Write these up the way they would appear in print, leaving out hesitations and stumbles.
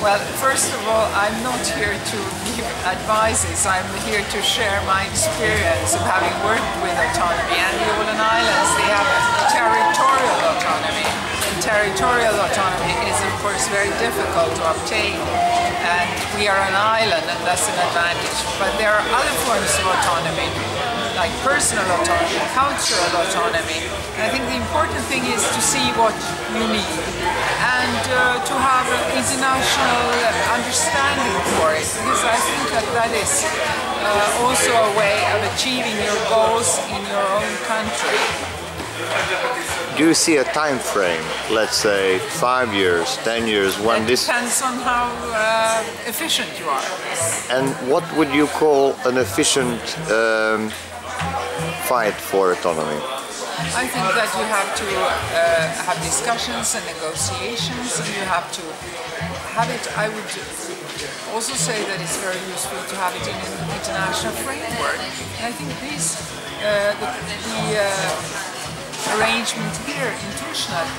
Well, first of all, I'm not here to give advices. I'm here to share my experience of having worked with autonomy. And the Åland Islands, they have territorial autonomy. And territorial autonomy is, of course, very difficult to obtain. And we are an island, and that's an advantage. But there are other forms of autonomy, like personal autonomy, cultural autonomy. And I think the important thing is to see what you need and to have an international understanding for it, because I think that that is also a way of achieving your goals in your own country. Do you see a time frame, let's say 5 years, 10 years, when this... It depends on how efficient you are. And what would you call an efficient fight for autonomy? I think that you have to have discussions and negotiations, and you have to have it. I would also say that it's very useful to have it in an international framework. And I think this, the arrangement here in Tusnad,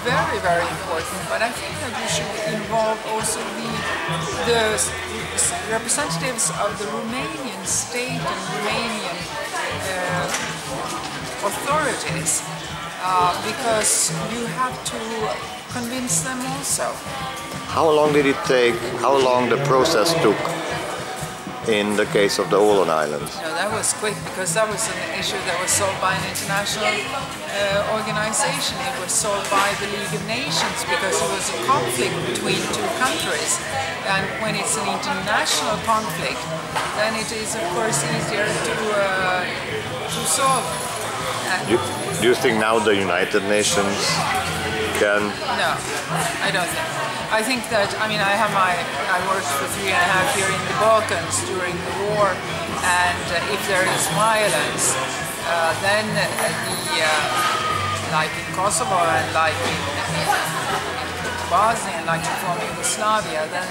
very, very important. But I think that you should involve also the representatives of the Romanian state and Romanian authorities, because you have to convince them also. How long did it take, how long the process took in the case of the Åland Islands? No, that was quick, because that was an issue that was solved by an international organization. It was solved by the League of Nations because it was a conflict between two countries. And when it's an international conflict, then it is of course easier to solve. Do you think now the United Nations can? No, I don't think. I think that, I mean, I worked for 3.5 years in the Balkans during the war, and if there is violence, then like in Kosovo and like in Bosnia and like in former Yugoslavia, then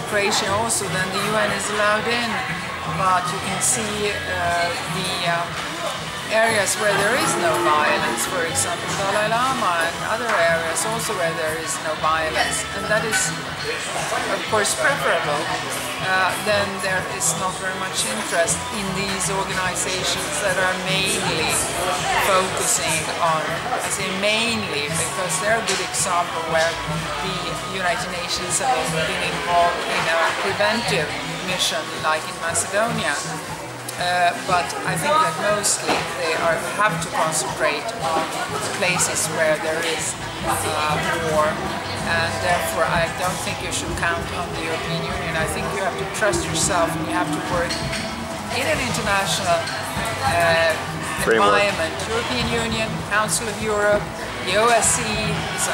Croatia also, then the UN is allowed in, but you can see the areas where there is no violence, for example Dalai Lama, and other areas also where there is no violence, and that is of course preferable. Then there is not very much interest in these organizations that are mainly focusing on, I say mainly because they're a good example where the United Nations have been involved in a preventive mission like in Macedonia. But I think that mostly they have to concentrate on places where there is war, and therefore I don't think you should count on the European Union. I think you have to trust yourself, and you have to work in an international environment. European Union, Council of Europe, the OSCE, etc.